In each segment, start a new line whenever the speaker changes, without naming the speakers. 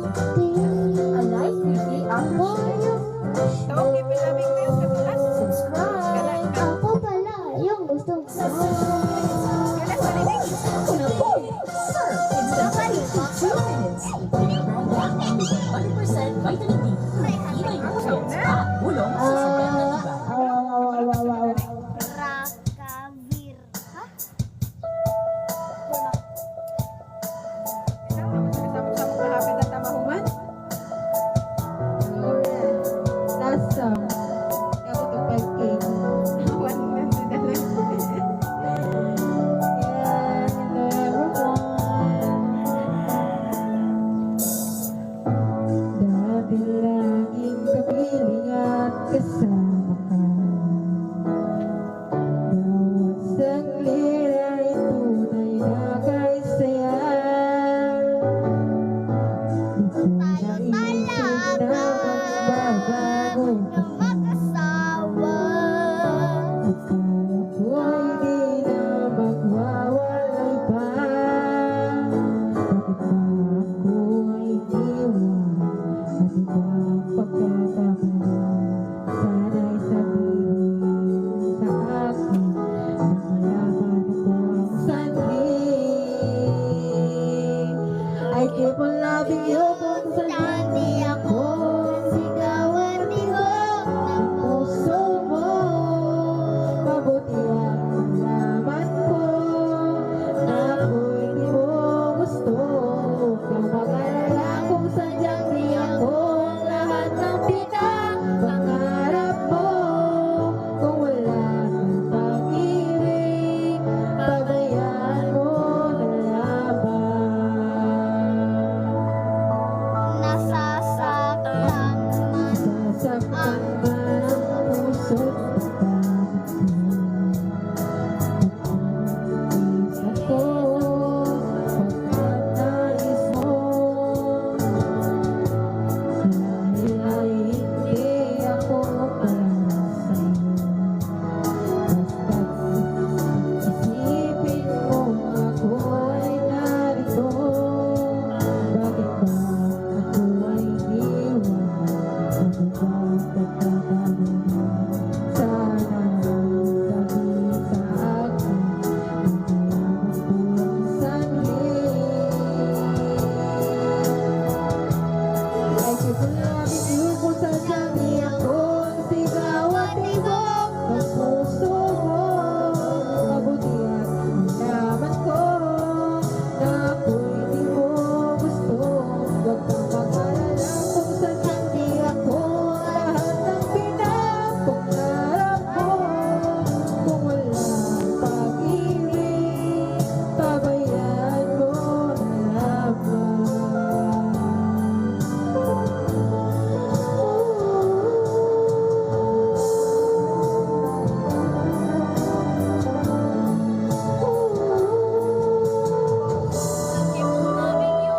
Alive Beauty After
Tawag yung pinamig ko yung kabilas.
Subscribe!
Ako pala, yung gusto ko.
Kalas marinig.
Naku! Sir, it's the honey for 2 minutes. Brand with 100% vitamin D. Iba'y nutrients at bulong sa sagat na iba.
Rakavir. Ha?
Kasama-sama kahapit at tamahuman.
Last song. Ako to 5K.
One month na lang.
Yeah, hello everyone. Dati laging kapiling at kasama ka. Bawat saglit ay tunay na kaysaya. Di ko naisip na magbabago
Na mag-asawa.
Akala ko ay di na magwawalay pa. Bakit ba ako ay iwan? Ano ba ang pagkakamali? Sana'y sabihin sa akin nang malaman ko ang sanhi. I keep on loving you kung saan di ako
Sigawan ni Hok ng
puso mo. Mabuti ang nalaman ko na ako'y di mo gusto. Kung mag-alala kung sadyang di ako ang lahat ng pinapangarap mo. Kung wala ng pag-ibig, pabayaan mo na lamang.
nasasaktan man.
Sasaktan man ang puso't pagkakit ko. Pag-ibig ako, pagkat nais mo. Dahil ay hindi ako para sa'yo. Basta't isipin mo ako ay narito. Bakit ba ako ay iwan? Ano ba ang pagkakamali? Sana sabihin sa akin ang kailangan ko ang sanhi. I keep on loving you kung sadyang di ako ang sigawan ni Hok ng puso mo. Mabuti at nalaman ko na ako'y di mo gusto. Huwag kang mag-alala kung sadyang di ako ang lahat ng pinapangarap mo. Kung wala ang pag-ibig, pabayaan mo na lamang.
Keep loving you.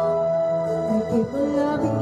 I keep on loving